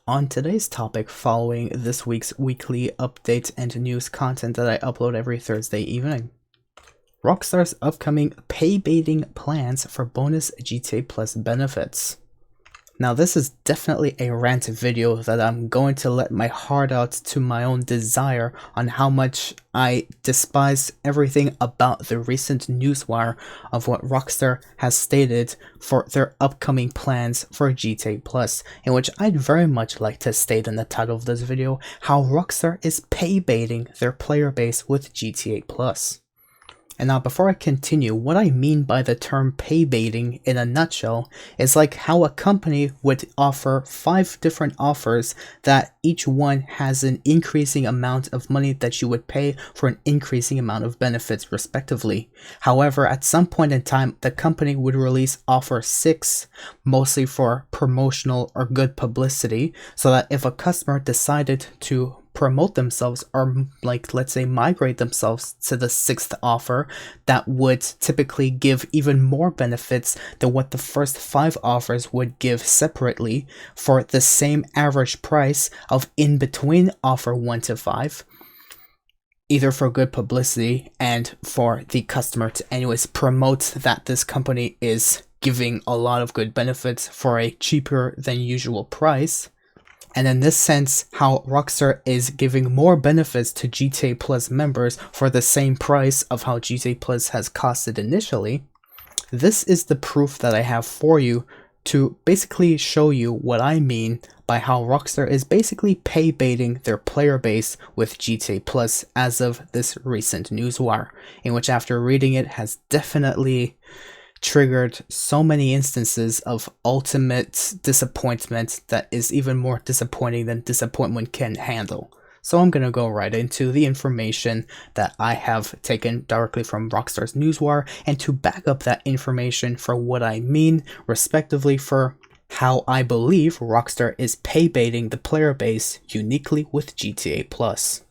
On today's topic, following this week's weekly update and news content that I upload every Thursday evening, Rockstar's upcoming pay-baiting plans for bonus GTA Plus benefits. Now this is definitely a rant video that I'm going to let my heart out to my own desire on how much I despise everything about the recent newswire of what Rockstar has stated for their upcoming plans for GTA Plus, in which I'd very much like to state in the title of this video how Rockstar is pay-baiting their player base with GTA Plus. And now before I continue, what I mean by the term pay baiting in a nutshell is like how a company would offer 5 different offers that each one has an increasing amount of money that you would pay for an increasing amount of benefits respectively. However, at some point in time, the company would release offer 6, mostly for promotional or good publicity, so that if a customer decided to promote themselves or let's say migrate themselves to the 6th offer, that would typically give even more benefits than what the first 5 offers would give separately for the same average price of in between offer 1 to 5, either for good publicity and for the customer to anyways promote that this company is giving a lot of good benefits for a cheaper than usual price. And in this sense, how Rockstar is giving more benefits to GTA Plus members for the same price of how GTA Plus has costed initially. This is the proof that I have for you to basically show you what I mean by how Rockstar is basically pay baiting their player base with GTA Plus as of this recent newswire, in which after reading it has definitely triggered so many instances of ultimate disappointment that is even more disappointing than disappointment can handle. So I'm gonna go right into the information that I have taken directly from Rockstar's newswire, and to back up that information for what I mean, respectively, for how I believe Rockstar is pay baiting the player base uniquely with GTA Plus.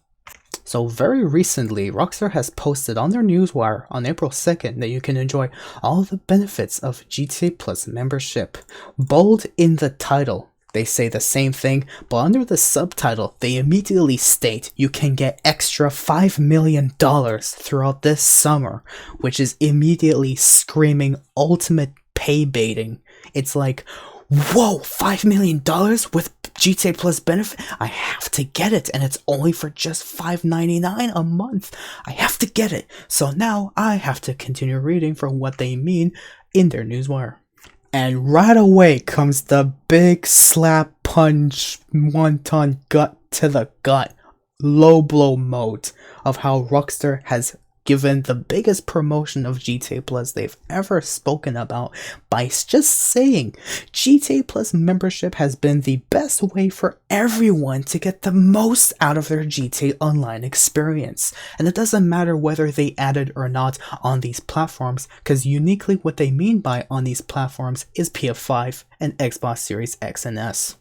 So very recently, Rockstar has posted on their newswire on April 2nd that you can enjoy all the benefits of GTA Plus membership. Bold in the title, they say the same thing, but under the subtitle, they immediately state you can get extra $5 million throughout this summer, which is immediately screaming ultimate pay baiting. It's like, whoa, $5 million with GTA Plus benefit? I have to get it, and it's only for just $5.99 a month. I have to get it. So now I have to continue reading for what they mean in their newswire. And right away comes the big slap punch, one-ton gut to the gut, low blow mode of how Rockstar has given the biggest promotion of GTA Plus they've ever spoken about by just saying GTA Plus membership has been the best way for everyone to get the most out of their GTA Online experience. And it doesn't matter whether they added or not on these platforms, because uniquely what they mean by on these platforms is PS5 and Xbox Series X and S,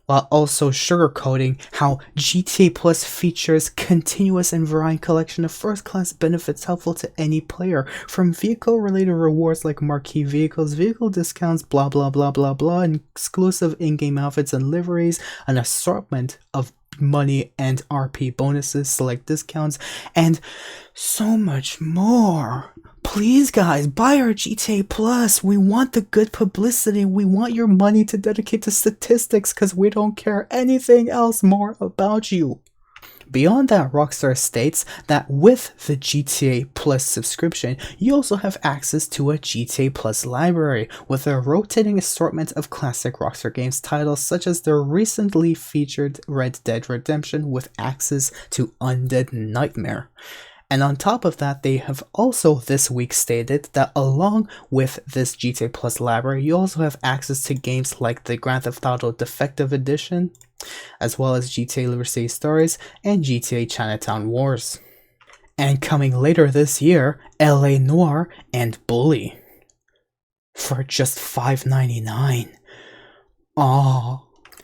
while also sugarcoating how GTA Plus features continuous and varying collection of first-class benefits helpful to any player, from vehicle-related rewards like marquee vehicles, vehicle discounts, blah blah blah blah blah, and exclusive in-game outfits and liveries, an assortment of money and RP bonuses, select discounts, and so much more. Please guys, buy our GTA Plus. We want the good publicity. We want your money to dedicate to statistics, because we don't care anything else more about you. Beyond that, Rockstar states that with the GTA Plus subscription, you also have access to a GTA Plus library with a rotating assortment of classic Rockstar Games titles, such as the recently featured Red Dead Redemption with access to Undead Nightmare. And on top of that, they have also this week stated that along with this GTA Plus library, you also have access to games like the Grand Theft Auto Defective Edition, as well as GTA Liberty Stories and GTA Chinatown Wars. And coming later this year, LA Noire and Bully for just $5.99. Aww.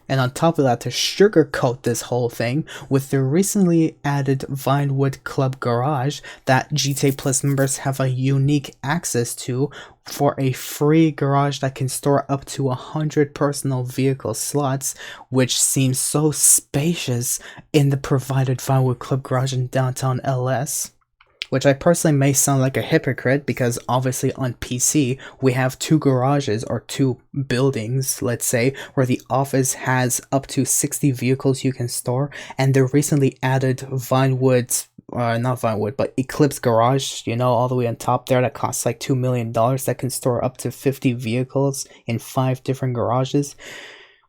And on top of that, to sugarcoat this whole thing, with the recently added Vinewood Club Garage that GTA Plus members have a unique access to for a free garage that can store up to 100 personal vehicle slots, which seems so spacious in the provided Vinewood Club Garage in downtown LS. Which I personally may sound like a hypocrite because obviously on PC we have 2 garages or 2 buildings, let's say, where the office has up to 60 vehicles you can store, and the recently added Vinewood, not Vinewood, but Eclipse Garage, you know, all the way on top there that costs like $2 million that can store up to 50 vehicles in 5 different garages.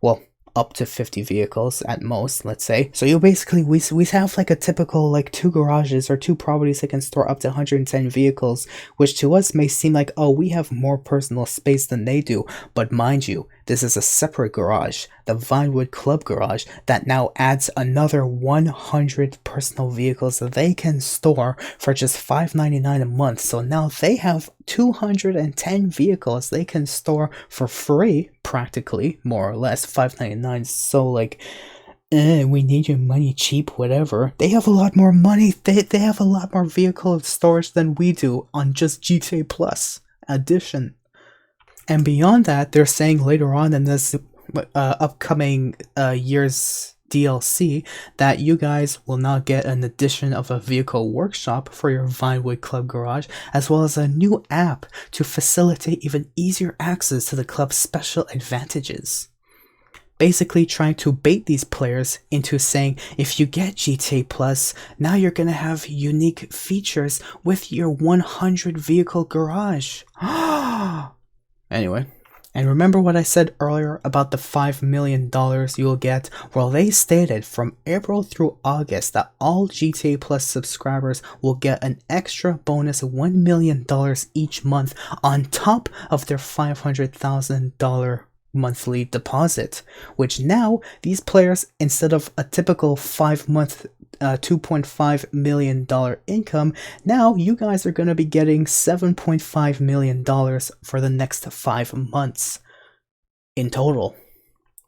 Well, up to 50 vehicles at most, let's say. So you basically, we have like a typical like 2 garages or 2 properties that can store up to 110 vehicles, which to us may seem like, oh, we have more personal space than they do. But mind you, this is a separate garage, the Vinewood Club Garage, that now adds another 100 personal vehicles that they can store for just $5.99 a month. So now they have 210 vehicles they can store for free, practically, more or less. $5.99 is so like, we need your money cheap, whatever. They have a lot more money, they have a lot more vehicle storage than we do on just GTA Plus Edition. And beyond that, they're saying later on in this upcoming year's DLC that you guys will now get an addition of a vehicle workshop for your Vinewood Club Garage, as well as a new app to facilitate even easier access to the club's special advantages. Basically trying to bait these players into saying, if you get GTA Plus, now you're gonna have unique features with your 100 vehicle garage. Anyway, and remember what I said earlier about the $5 million you'll get? Well, they stated from April through August that all GTA Plus subscribers will get an extra bonus $1 million each month on top of their $500,000 monthly deposit, which now these players, instead of a typical 5-month $2.5 million income, now you guys are going to be getting $7.5 million for the next 5 months in total,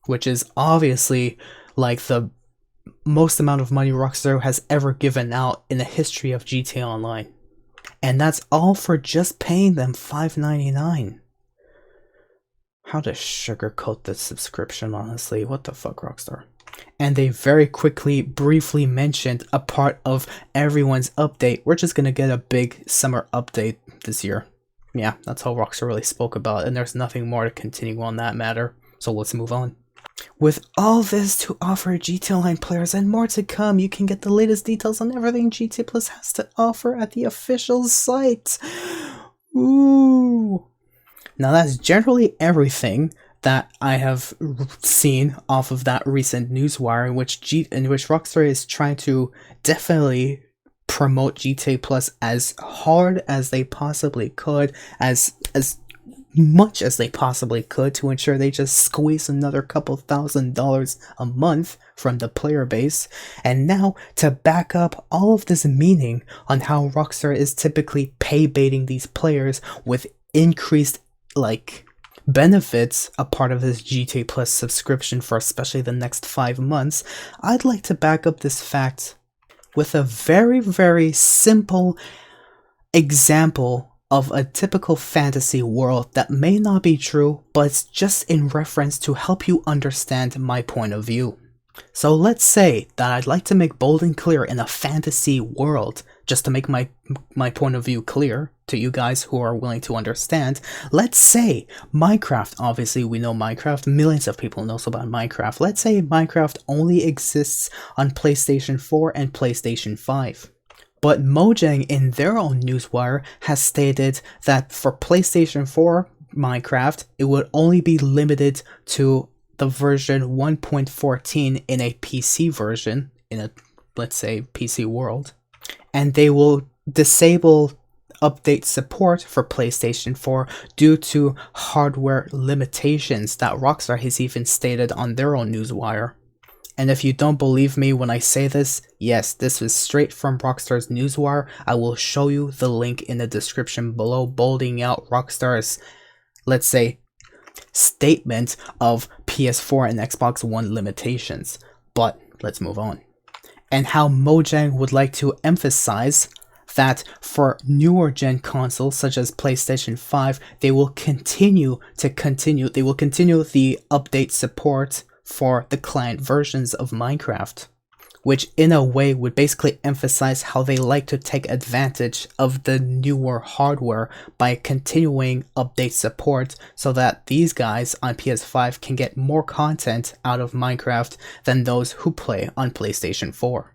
which is obviously like the most amount of money Rockstar has ever given out in the history of GTA Online. And that's all for just paying them $5.99. How to sugarcoat this subscription, honestly. What the fuck, Rockstar? And they very quickly, briefly mentioned a part of everyone's update. We're just gonna get a big summer update this year. Yeah, that's how Rockstar really spoke about it, and there's nothing more to continue on that matter. So let's move on. With all this to offer GTA Online players and more to come, you can get the latest details on everything GTA Plus has to offer at the official site. Ooh. Now that's generally everything that I have seen off of that recent newswire in which Rockstar is trying to definitely promote GTA Plus as hard as they possibly could, as much as they possibly could, to ensure they just squeeze another couple $1,000s a month from the player base. And now to back up all of this meaning on how Rockstar is typically pay baiting these players with increased like benefits, a part of this GTA Plus subscription for especially the next 5 months, I'd like to back up this fact with a very, very simple example of a typical fantasy world that may not be true, but it's just in reference to help you understand my point of view. So let's say that I'd like to make bold and clear in a fantasy world, just to make my point of view clear to you guys who are willing to understand. Let's say Minecraft, obviously we know Minecraft, millions of people know about Minecraft. Let's say Minecraft only exists on PlayStation 4 and PlayStation 5. But Mojang in their own newswire has stated that for PlayStation 4 Minecraft, it would only be limited to the version 1.14 in a PC version, in a, let's say, PC world. And they will disable update support for PlayStation 4 due to hardware limitations that Rockstar has even stated on their own newswire. And if you don't believe me when I say this, yes, this is straight from Rockstar's newswire. I will show you the link in the description below, bolding out Rockstar's, let's say, statement of PS4 and Xbox One limitations. But let's move on. And how Mojang would like to emphasize that for newer gen consoles such as PlayStation 5, they will continue the update support for the client versions of Minecraft, which in a way would basically emphasize how they like to take advantage of the newer hardware by continuing update support so that these guys on PS5 can get more content out of Minecraft than those who play on PlayStation 4.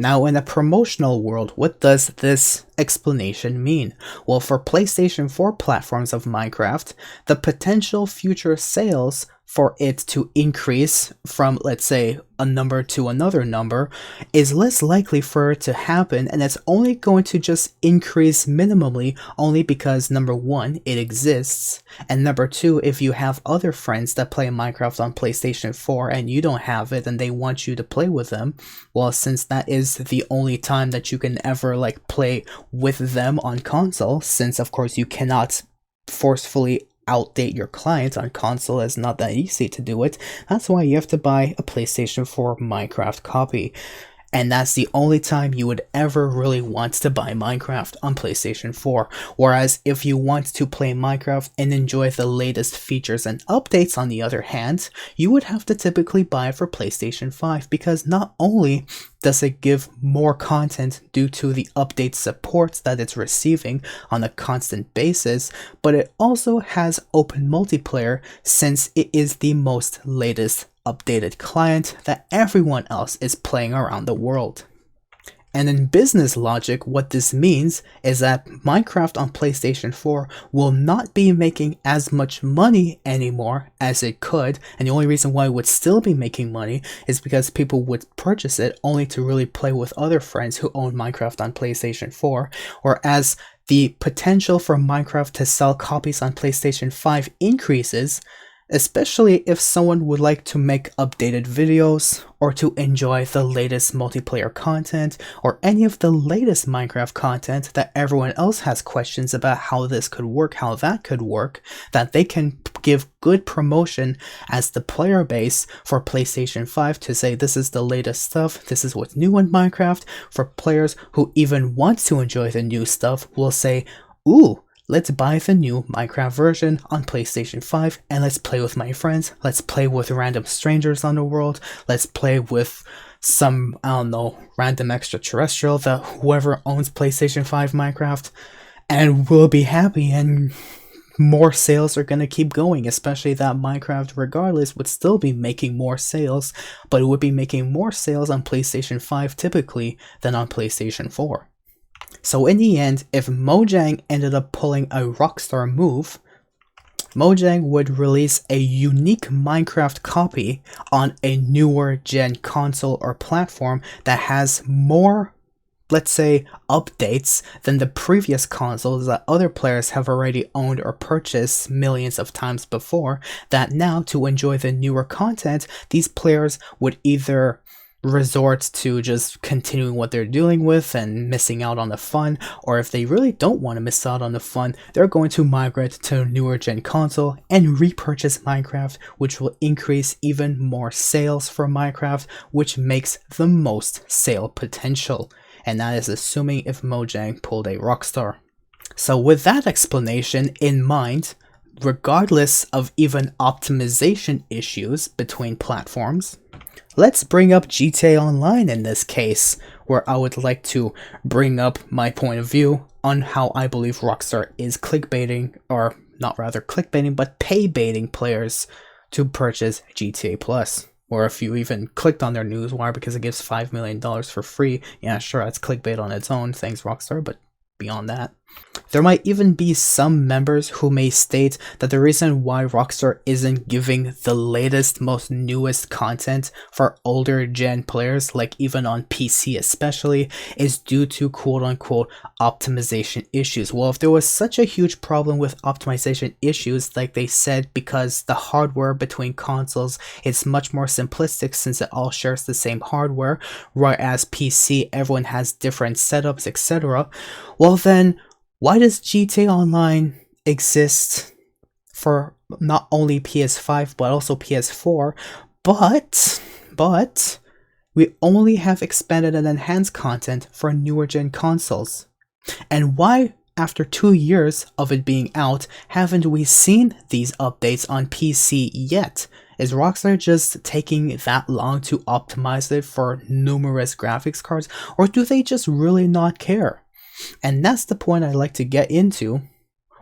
Now, in a promotional world, what does this explanation mean? Well, for PlayStation 4 platforms of Minecraft, the potential future sales for it to increase from, let's say, a number to another number is less likely for it to happen, and it's only going to just increase minimally only because, number one, it exists, and number two, if you have other friends that play Minecraft on PlayStation 4 and you don't have it and they want you to play with them, well, since that is the only time that you can ever like play with them on console, since of course you cannot forcefully outdate your client on console, it's not that easy to do it. That's why you have to buy a PlayStation 4 Minecraft copy. And that's the only time you would ever really want to buy Minecraft on PlayStation 4. Whereas if you want to play Minecraft and enjoy the latest features and updates, on the other hand, you would have to typically buy it for PlayStation 5, because not only does it give more content due to the update support that it's receiving on a constant basis, but it also has open multiplayer since it is the most latest updated client that everyone else is playing around the world. And in business logic, what this means is that Minecraft on PlayStation 4 will not be making as much money anymore as it could, and the only reason why it would still be making money is because people would purchase it only to really play with other friends who own Minecraft on PlayStation 4, whereas the potential for Minecraft to sell copies on PlayStation 5 increases, especially if someone would like to make updated videos or to enjoy the latest multiplayer content or any of the latest Minecraft content that everyone else has questions about how this could work, how that could work, that they can give good promotion as the player base for PlayStation 5 to say this is the latest stuff, this is what's new in Minecraft. For players who even want to enjoy the new stuff will say, ooh, let's buy the new Minecraft version on PlayStation 5 and let's play with my friends. Let's play with random strangers on the world. Let's play with some, I don't know, random extraterrestrial that whoever owns PlayStation 5 Minecraft, and we'll be happy, and more sales are going to keep going, especially that Minecraft regardless would still be making more sales, but it would be making more sales on PlayStation 5 typically than on PlayStation 4. So in the end, if Mojang ended up pulling a Rockstar move, Mojang would release a unique Minecraft copy on a newer gen console or platform that has more, let's say, updates than the previous consoles that other players have already owned or purchased millions of times before, that now to enjoy the newer content, these players would either resort to just continuing what they're dealing with and missing out on the fun, or if they really don't want to miss out on the fun, they're going to migrate to a newer gen console and repurchase Minecraft, which will increase even more sales for Minecraft, which makes the most sale potential. And that is assuming if Mojang pulled a Rockstar. So with that explanation in mind, regardless of even optimization issues between platforms, let's bring up GTA Online in this case, where I would like to bring up my point of view on how I believe Rockstar is clickbaiting, or not rather clickbaiting, but pay baiting players to purchase GTA+. Or if you even clicked on their newswire because it gives $5 million for free, yeah, sure, that's clickbait on its own, thanks Rockstar, but beyond that. There might even be some members who may state that the reason why Rockstar isn't giving the latest, most newest content for older gen players, like even on PC especially, is due to quote-unquote optimization issues. Well, if there was such a huge problem with optimization issues, like they said, because the hardware between consoles is much more simplistic since it all shares the same hardware, whereas PC, everyone has different setups, etc., well then, why does GTA Online exist for not only PS5 but also PS4, but we only have expanded and enhanced content for newer gen consoles. And why, after 2 years of it being out, haven't we seen these updates on PC yet? Is Rockstar just taking that long to optimize it for numerous graphics cards, or do they just really not care? And that's the point I'd like to get into,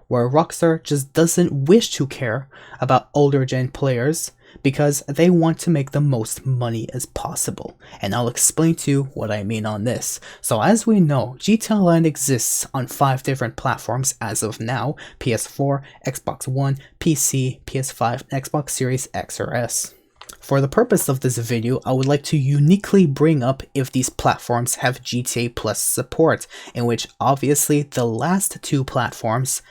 where Rockstar just doesn't wish to care about older gen players because they want to make the most money as possible. And I'll explain to you what I mean on this. So as we know, GTA Online exists on 5 different platforms as of now: PS4, Xbox One, PC, PS5, and Xbox Series X or S. For the purpose of this video, I would like to uniquely bring up if these platforms have GTA Plus support, in which obviously the last 2 platforms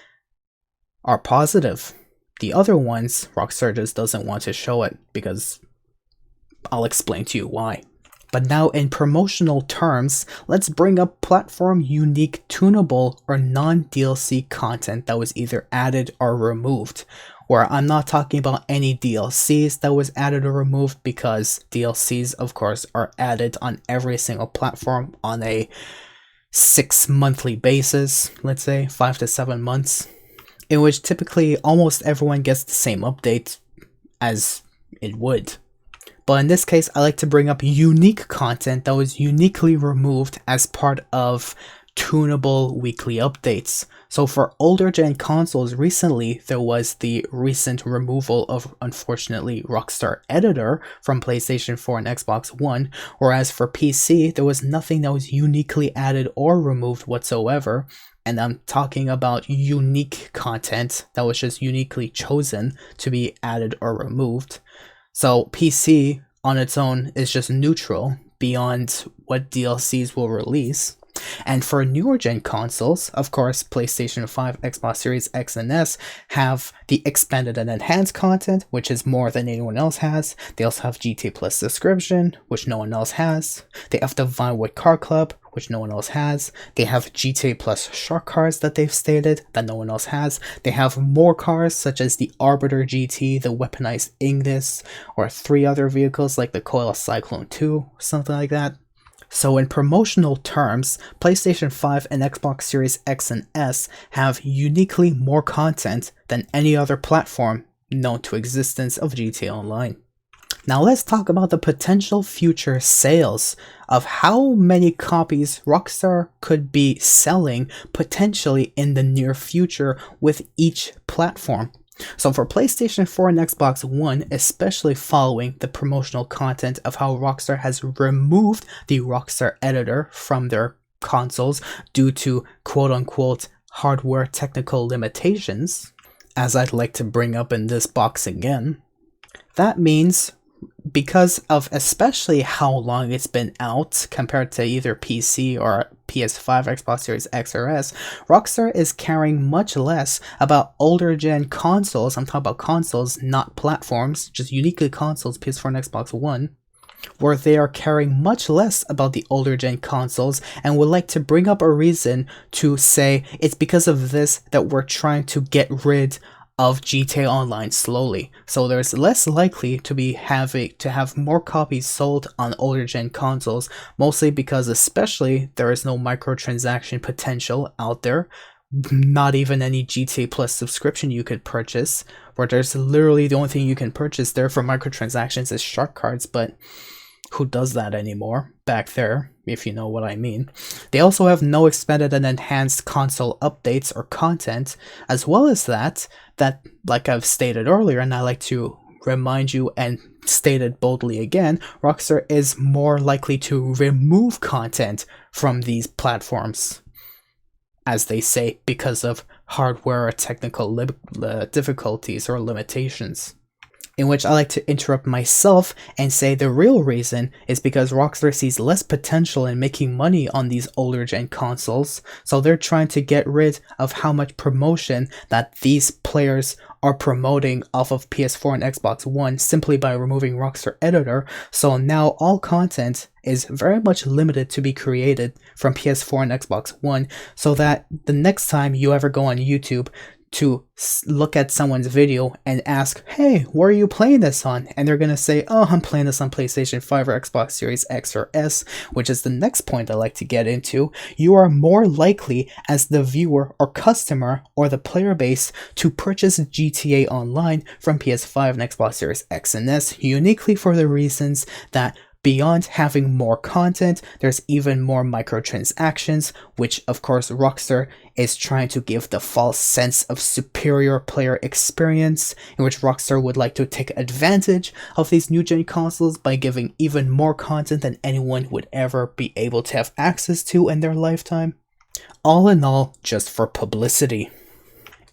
are positive. The other ones, Rockstar just doesn't want to show it, because I'll explain to you why. But now in promotional terms, let's bring up platform unique tunable or non-DLC content that was either added or removed. Where I'm not talking about any DLCs that was added or removed, because DLCs of course are added on every single platform on a 6 monthly basis, let's say 5 to 7 months, in which typically almost everyone gets the same update as it would. But in this case, I like to bring up unique content that was uniquely removed as part of tunable weekly updates. So for older gen consoles, recently there was the recent removal of, unfortunately, Rockstar Editor from PlayStation 4 and Xbox One, whereas for PC there was nothing that was uniquely added or removed whatsoever. And I'm talking about unique content that was just uniquely chosen to be added or removed. So PC on its own is just neutral beyond what DLCs will release. And for newer gen consoles, of course, PlayStation 5, Xbox Series X and S have the expanded and enhanced content, which is more than anyone else has. They also have GTA Plus subscription, which no one else has. They have the Vinewood Car Club, which no one else has. They have GTA Plus shark cars that they've stated that no one else has. They have more cars such as the Arbiter GT, the Weaponized Ignis, or 3 other vehicles like the Coil Cyclone 2, something like that. So in promotional terms, PlayStation 5 and Xbox Series X and S have uniquely more content than any other platform known to existence of GTA Online. Now let's talk about the potential future sales of how many copies Rockstar could be selling potentially in the near future with each platform. So for PlayStation 4 and Xbox One, especially following the promotional content of how Rockstar has removed the Rockstar Editor from their consoles due to quote-unquote hardware technical limitations, as I'd like to bring up in this box again, that means because of especially how long it's been out compared to either PC or PS5, Xbox Series X or S, Rockstar is caring much less about older gen consoles. I'm talking about consoles, not platforms, just uniquely consoles, PS4 and Xbox One, where they are caring much less about the older gen consoles and would like to bring up a reason to say it's because of this that we're trying to get rid of GTA Online slowly. So there's less likely to have more copies sold on older gen consoles, mostly because especially there is no microtransaction potential out there. Not even any GTA Plus subscription you could purchase, where there's literally the only thing you can purchase there for microtransactions is shark cards, but who does that anymore back there, if you know what I mean. They also have no expanded and enhanced console updates or content, as well as that, like I've stated earlier, and I like to remind you and state it boldly again, Rockstar is more likely to remove content from these platforms, as they say, because of hardware or technical difficulties or limitations. In which I like to interrupt myself and say the real reason is because Rockstar sees less potential in making money on these older gen consoles, so they're trying to get rid of how much promotion that these players are promoting off of PS4 and Xbox One simply by removing Rockstar Editor. So now all content is very much limited to be created from PS4 and Xbox One, so that the next time you ever go on YouTube to look at someone's video and ask, hey, where are you playing this on? And they're going to say, oh, I'm playing this on PlayStation 5 or Xbox Series X or S, which is the next point I like to get into. You are more likely as the viewer or customer or the player base to purchase GTA Online from PS5 and Xbox Series X and S, uniquely for the reasons that beyond having more content, there's even more microtransactions, which of course Rockstar is trying to give the false sense of superior player experience, in which Rockstar would like to take advantage of these new gen consoles by giving even more content than anyone would ever be able to have access to in their lifetime. All in all, just for publicity.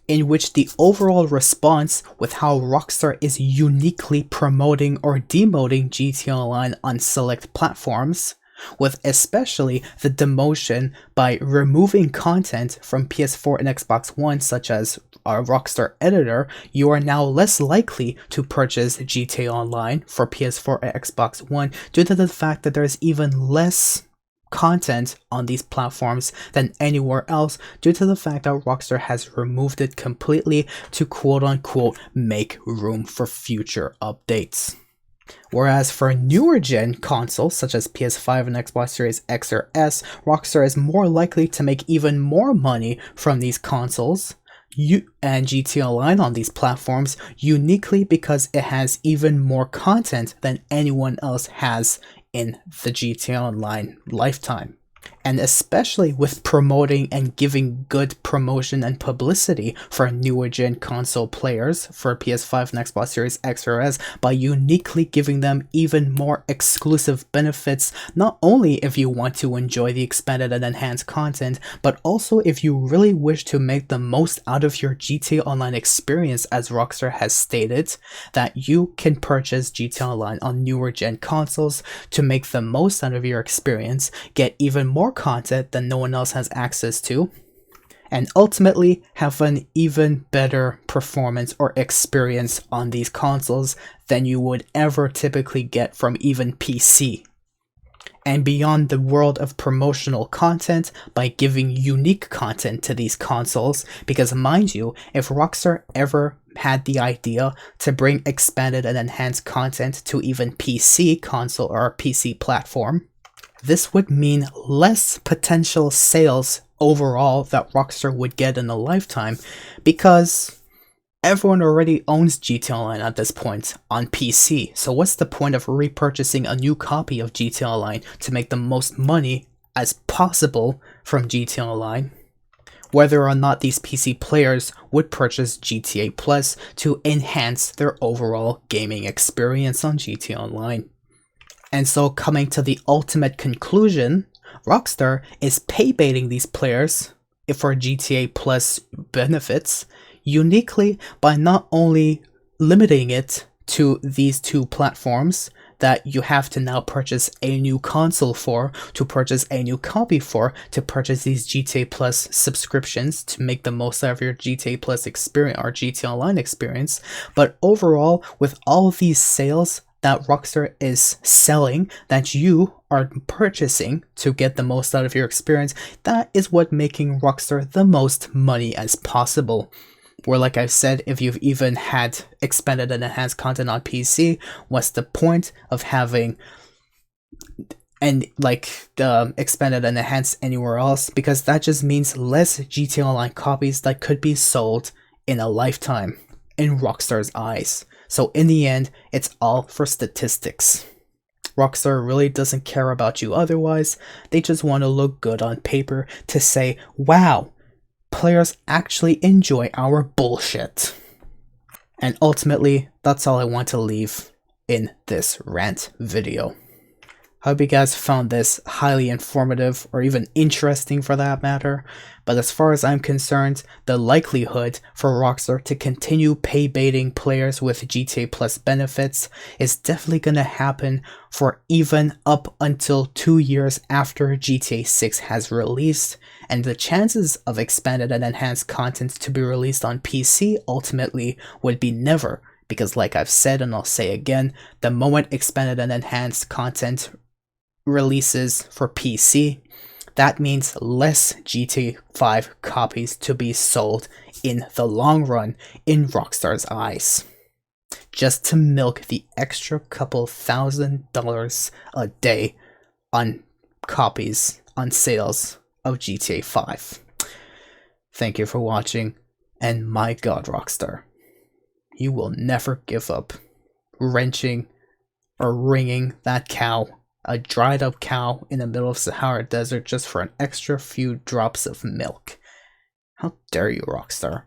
In which the overall response with how Rockstar is uniquely promoting or demoting GTA Online on select platforms, with especially the demotion by removing content from PS4 and Xbox One, such as our Rockstar editor, you are now less likely to purchase GTA Online for PS4 and Xbox One due to the fact that there's even less content on these platforms than anywhere else, due to the fact that Rockstar has removed it completely to quote-unquote make room for future updates. Whereas for newer gen consoles such as PS5 and Xbox Series X or S, Rockstar is more likely to make even more money from these consoles and GTA Online on these platforms, uniquely because it has even more content than anyone else has in the GTA Online lifetime. And especially with promoting and giving good promotion and publicity for newer gen console players for PS5 and Xbox Series X or S by uniquely giving them even more exclusive benefits, not only if you want to enjoy the expanded and enhanced content, but also if you really wish to make the most out of your GTA Online experience, as Rockstar has stated, that you can purchase GTA Online on newer gen consoles to make the most out of your experience, get even more content than no one else has access to, and ultimately have an even better performance or experience on these consoles than you would ever typically get from even PC. And beyond the world of promotional content by giving unique content to these consoles, because mind you, if Rockstar ever had the idea to bring expanded and enhanced content to even PC console or PC platform, this would mean less potential sales overall that Rockstar would get in a lifetime, because everyone already owns GTA Online at this point on PC, so what's the point of repurchasing a new copy of GTA Online to make the most money as possible from GTA Online? Whether or not these PC players would purchase GTA Plus to enhance their overall gaming experience on GTA Online. And so, coming to the ultimate conclusion, Rockstar is pay-baiting these players for GTA Plus benefits uniquely by not only limiting it to these two platforms that you have to now purchase a new console for, to purchase a new copy for, to purchase these GTA Plus subscriptions to make the most out of your GTA Plus experience or GTA Online experience, but overall, with all of these sales that Rockstar is selling, that you are purchasing to get the most out of your experience, that is what making Rockstar the most money as possible. Where, like I've said, if you've even had expanded and enhanced content on PC, what's the point of having and the expanded and enhanced anywhere else? Because that just means less GTA Online copies that could be sold in a lifetime in Rockstar's eyes. So in the end, it's all for statistics. Rockstar really doesn't care about you otherwise. They just want to look good on paper to say, wow, players actually enjoy our bullshit. And ultimately, that's all I want to leave in this rant video. I hope you guys found this highly informative, or even interesting for that matter, but as far as I'm concerned, the likelihood for Rockstar to continue pay-baiting players with GTA Plus benefits is definitely going to happen for even up until 2 years after GTA 6 has released, and the chances of expanded and enhanced content to be released on PC ultimately would be never, because like I've said and I'll say again, the moment expanded and enhanced content releases for PC, that means less GTA 5 copies to be sold in the long run in Rockstar's eyes, just to milk the extra couple $1,000 a day on copies, on sales of GTA 5. Thank you for watching, and my god, Rockstar, you will never give up wrenching or wringing that cow, a dried up cow in the middle of Sahara Desert, just for an extra few drops of milk. How dare you, Rockstar?